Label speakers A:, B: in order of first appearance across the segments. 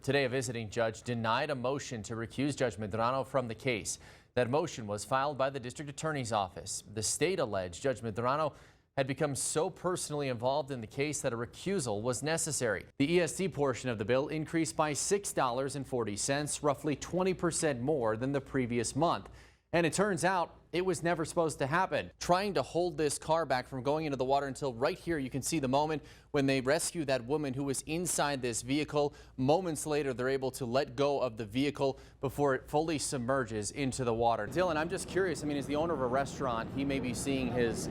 A: Today, a visiting judge denied a motion to recuse Judge Medrano from the case. That motion was filed by the district attorney's office. The state alleged Judge Medrano had become so personally involved in the case that a recusal was necessary. The EST portion of the bill increased by $6.40, roughly 20% more than the previous month. And it turns out it was never supposed to happen. Trying to hold this car back from going into the water until right here you can see the moment when they rescue that woman who was inside this vehicle. Moments later, they're able to let go of the vehicle before it fully submerges into the water. Dylan, I'm just curious. I mean, as the owner of a restaurant, he may be seeing his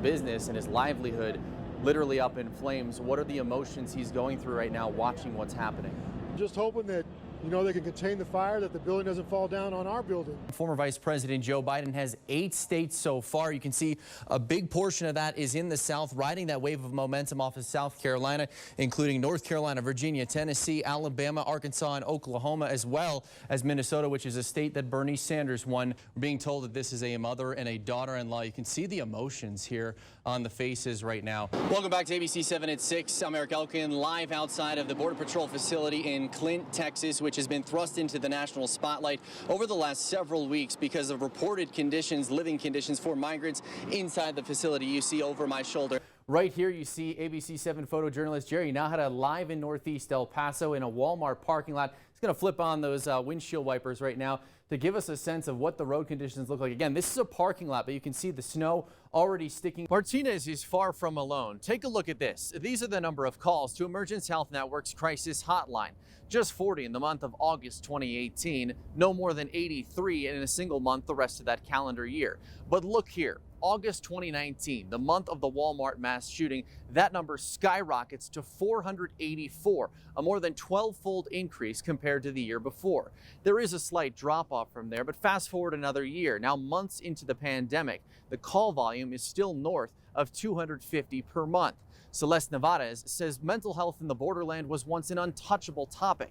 A: business and his livelihood literally up in flames. What are the emotions he's going through right now watching what's happening?
B: Just hoping that they can contain the fire, that the building doesn't fall down on our building.
A: Former Vice President Joe Biden has 8 states so far. You can see a big portion of that is in the South, riding that wave of momentum off of South Carolina, including North Carolina, Virginia, Tennessee, Alabama, Arkansas, and Oklahoma, as well as Minnesota, which is a state that Bernie Sanders won. We're being told that this is a mother and a daughter-in-law. You can see the emotions here on the faces right now. Welcome back to ABC 7 at 6. I'm Erik Elken, live outside of the Border Patrol facility in Clint, Texas, which has been thrust into the national spotlight over the last several weeks because of reported conditions, living conditions for migrants inside the facility. You see over my shoulder. Right here you see ABC 7 photojournalist Jerry Nahara live in Northeast El Paso in a Walmart parking lot. He's going to flip on those windshield wipers right now to give us a sense of what the road conditions look like. Again, this is a parking lot, but you can see the snow already sticking. Martinez is far from alone. Take a look at this. These are the number of calls to Emergence Health Network's crisis hotline. Just 40 in the month of August 2018, no more than 83 in a single month the rest of that calendar year. But look here. August 2019, the month of the Walmart mass shooting, that number skyrockets to 484, a more than 12-fold increase compared to the year before. There is a slight drop-off from there, but fast forward another year. Now, months into the pandemic, the call volume is still north of 250 per month. Celeste Nevarez says mental health in the borderland was once an untouchable topic,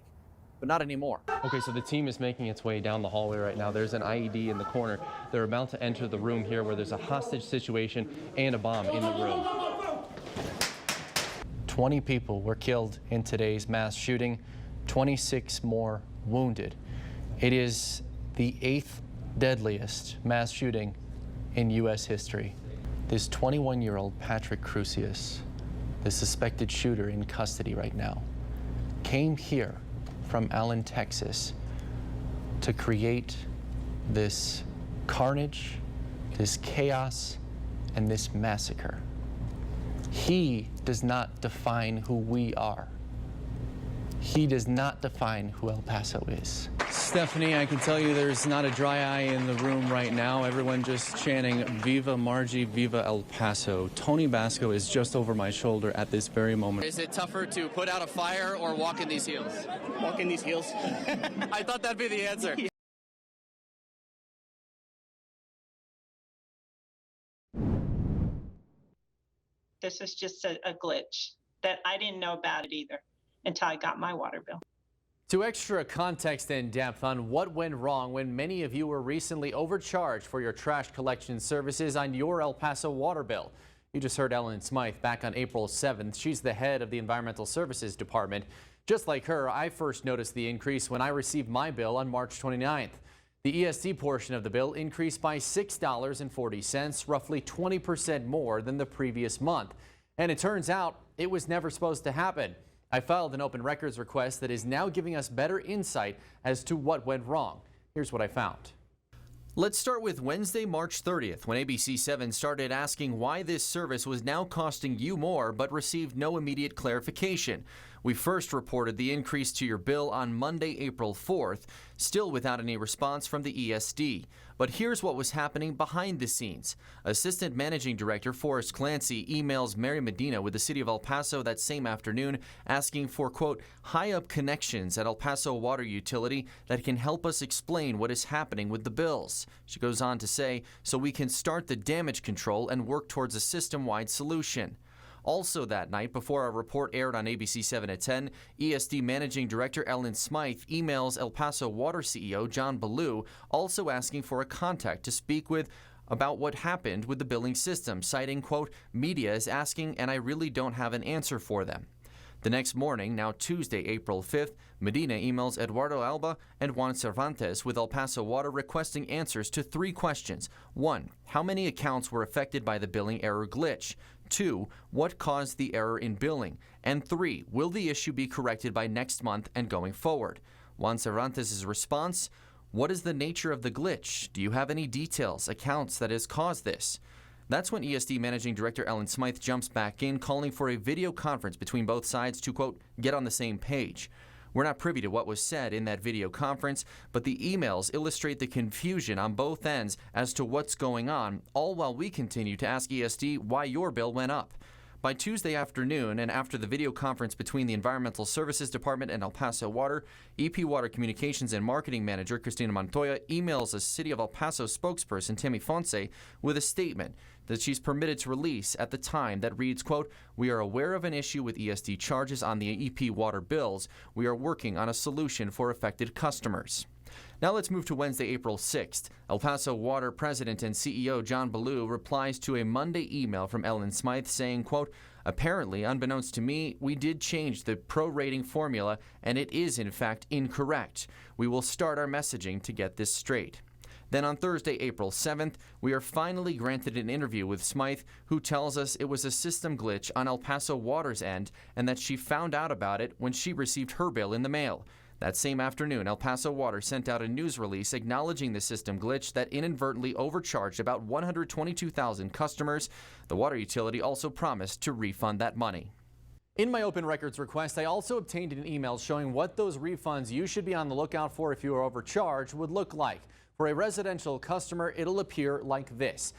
A: but not anymore. Okay, so the team is making its way down the hallway right now. There's an IED in the corner. They're about to enter the room here where there's a hostage situation and a bomb in the room. 20 people were killed in today's mass shooting, 26 more wounded. It is the 8th deadliest mass shooting in U.S. history. This 21-year-old Patrick Crusius, the suspected shooter in custody right now, came here from Allen, Texas, to create this carnage, this chaos, and this massacre. He does not define who we are. He does not define who El Paso is. Stephanie, I can tell you there's not a dry eye in the room right now. Everyone just chanting, "Viva Margie, Viva El Paso." Tony Basco is just over my shoulder at this very moment. Is it tougher to put out a fire or walk in these heels?
C: Walk in these heels.
A: I thought that'd be the answer.
D: This is just a glitch that I didn't know about it either until I got my water bill.
A: To extra context and depth on what went wrong when many of you were recently overcharged for your trash collection services on your El Paso water bill. You just heard Ellen Smythe back on April 7th. She's the head of the Environmental Services Department. Just like her, I first noticed the increase when I received my bill on March 29th. The EST portion of the bill increased by $6.40, roughly 20% more than the previous month. And it turns out it was never supposed to happen. I filed an open records request that is now giving us better insight as to what went wrong. Here's what I found. Let's start with Wednesday, March 30th, when ABC 7 started asking why this service was now costing you more but received no immediate clarification. We first reported the increase to your bill on Monday, April 4th, still without any response from the ESD. But here's what was happening behind the scenes. Assistant Managing Director Forrest Clancy emails Mary Medina with the city of El Paso that same afternoon asking for, quote, high-up connections at El Paso Water Utility that can help us explain what is happening with the bills. She goes on to say, so we can start the damage control and work towards a system-wide solution. Also that night, before our report aired on ABC 7 at 10, ESD Managing Director Ellen Smythe emails El Paso Water CEO John Ballou, also asking for a contact to speak with about what happened with the billing system, citing, quote, media is asking and I really don't have an answer for them. The next morning, now Tuesday, April 5th, Medina emails Eduardo Alba and Juan Cervantes with El Paso Water requesting answers to 3 questions. 1. How many accounts were affected by the billing error glitch? 2. What caused the error in billing? And 3. Will the issue be corrected by next month and going forward? Juan Cervantes' response: what is the nature of the glitch? Do you have any details, accounts that has caused this? That's when ESD Managing Director Ellen Smythe jumps back in, calling for a video conference between both sides to, quote, get on the same page. We're not privy to what was said in that video conference, but the emails illustrate the confusion on both ends as to what's going on, all while we continue to ask ESD why your bill went up. By Tuesday afternoon, and after the video conference between the Environmental Services Department and El Paso Water, EP Water Communications and Marketing Manager Cristina Montoya emails a City of El Paso spokesperson, Tammy Fonse, with a statement that she's permitted to release at the time that reads, quote, we are aware of an issue with ESD charges on the EP water bills. We are working on a solution for affected customers. Now let's move to Wednesday, April 6th. El Paso Water President and CEO John Ballou replies to a Monday email from Ellen Smythe saying, quote, apparently, unbeknownst to me, we did change the pro-rating formula and it is in fact incorrect. We will start our messaging to get this straight. Then on Thursday, April 7th, we are finally granted an interview with Smythe, who tells us it was a system glitch on El Paso Water's end and that she found out about it when she received her bill in the mail. That same afternoon, El Paso Water sent out a news release acknowledging the system glitch that inadvertently overcharged about 122,000 customers. The water utility also promised to refund that money. In my open records request, I also obtained an email showing what those refunds you should be on the lookout for if you are overcharged would look like. For a residential customer, it'll appear like this.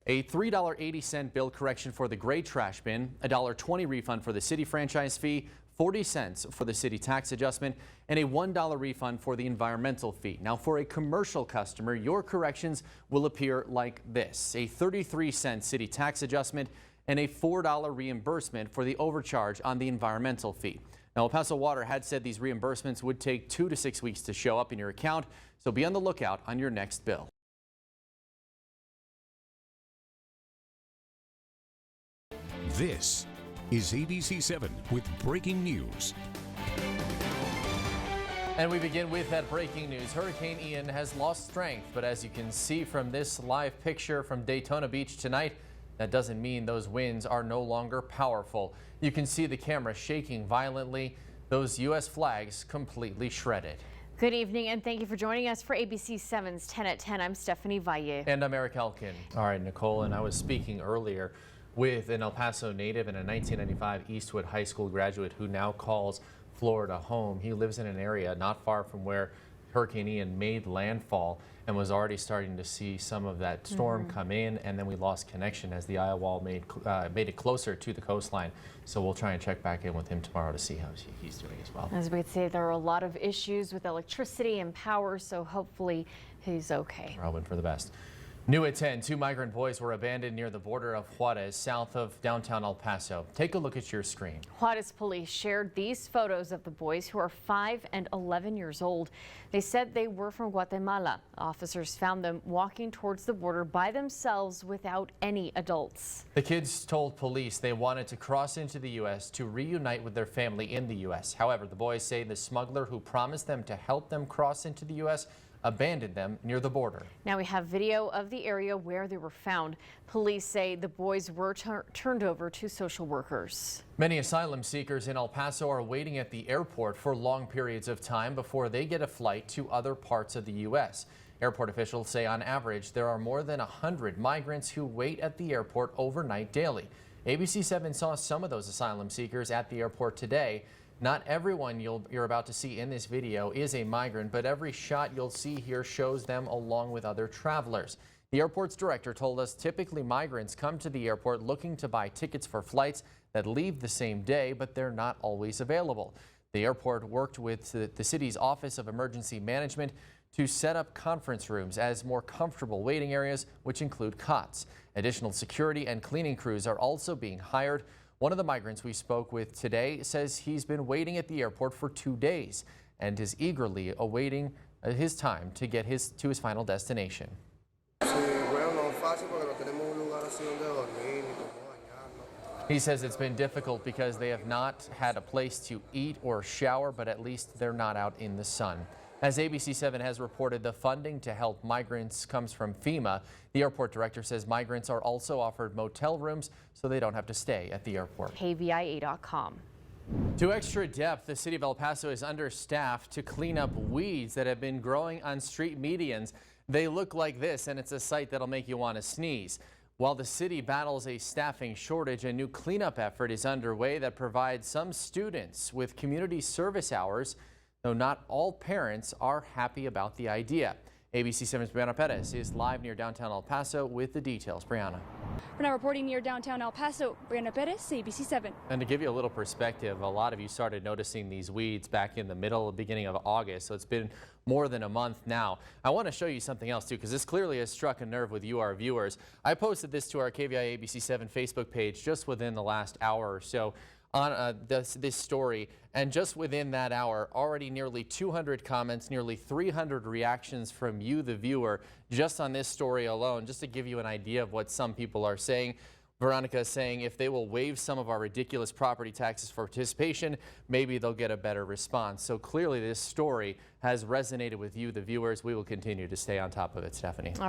A: A $3.80 bill correction for the gray trash bin, a $1.20 refund for the city franchise fee, 40 cents for the city tax adjustment, and a $1 refund for the environmental fee. Now, for a commercial customer, your corrections will appear like this: a 33-cent city tax adjustment and a $4 reimbursement for the overcharge on the environmental fee. Now, El Paso Water had said these reimbursements would take 2 to 6 weeks to show up in your account, so be on the lookout on your next bill.
C: This is ABC 7 with breaking news.
A: And we begin with that breaking news. Hurricane Ian has lost strength, but as you can see from this live picture from Daytona Beach tonight, that doesn't mean those winds are no longer powerful. You can see the camera shaking violently, those U.S. flags completely shredded.
E: Good evening, and thank you for joining us for ABC 7's 10 at 10. I'm Stephanie Valle.
A: And I'm Erik Elken. All right, Nicole, and I was speaking earlier with an El Paso native and a 1995 Eastwood High School graduate who now calls Florida home. He lives in an area not far from where Hurricane Ian made landfall and was already starting to see some of that storm come in, and then we lost connection as the eye wall made it closer to the coastline. So we'll try and check back in with him tomorrow to see how he's doing as well.
E: As we'd say, there are a lot of issues with electricity and power, so hopefully he's okay.
A: We're hoping for the best. New at 10, 2 migrant boys were abandoned near the border of Juarez, south of downtown El Paso. Take a look at your screen.
E: Juarez police shared these photos of the boys, who are 5 and 11 years old. They said they were from Guatemala. Officers found them walking towards the border by themselves without any adults.
A: The kids told police they wanted to cross into the U.S. to reunite with their family in the U.S. However, the boys say the smuggler who promised them to help them cross into the U.S. abandoned them near the border. Now we have video of the area where they were found. Police say the boys were turned over to social workers. Many asylum seekers in El Paso are waiting at the airport for long periods of time before they get a flight to other parts of the U.S. Airport officials say on average there are more than 100 migrants who wait at the airport overnight daily. ABC 7 saw some of those asylum seekers at the airport today. Not everyone you're about to see in this video is a migrant, but every shot you'll see here shows them along with other travelers. The airport's director told us typically migrants come to the airport looking to buy tickets for flights that leave the same day, but they're not always available. The airport worked with the city's Office of Emergency Management to set up conference rooms as more comfortable waiting areas, which include cots. Additional security and cleaning crews are also being hired. One of the migrants we spoke with today says he's been waiting at the airport for 2 days and is eagerly awaiting his time to get to his final destination. He says it's been difficult because they have not had a place to eat or shower, but at least they're not out in the sun. As ABC7 has reported, the funding to help migrants comes from FEMA. The airport director says migrants are also offered motel rooms so they don't have to stay at the airport.
E: KVIA.com.
A: To extra depth, the city of El Paso is understaffed to clean up weeds that have been growing on street medians. They look like this, and it's a sight that'll make you want to sneeze. While the city battles a staffing shortage, a new cleanup effort is underway that provides some students with community service hours, though not all parents are happy about the idea. ABC7's Brianna Perez is live near downtown El Paso with the details. Brianna.
F: We're now reporting near downtown El Paso. Brianna Perez, ABC7.
A: And to give you a little perspective, a lot of you started noticing these weeds back in the beginning of August, so it's been more than a month now. I want to show you something else too, because this clearly has struck a nerve with you, our viewers. I posted this to our KVIA ABC7 Facebook page just within the last hour or so on this story, and just within that hour, already nearly 200 comments, nearly 300 reactions from you, the viewer, just on this story alone, just to give you an idea of what some people are saying. Veronica is saying if they will waive some of our ridiculous property taxes for participation, maybe they'll get a better response. So clearly this story has resonated with you, the viewers. We will continue to stay on top of it, Stephanie.
E: All right.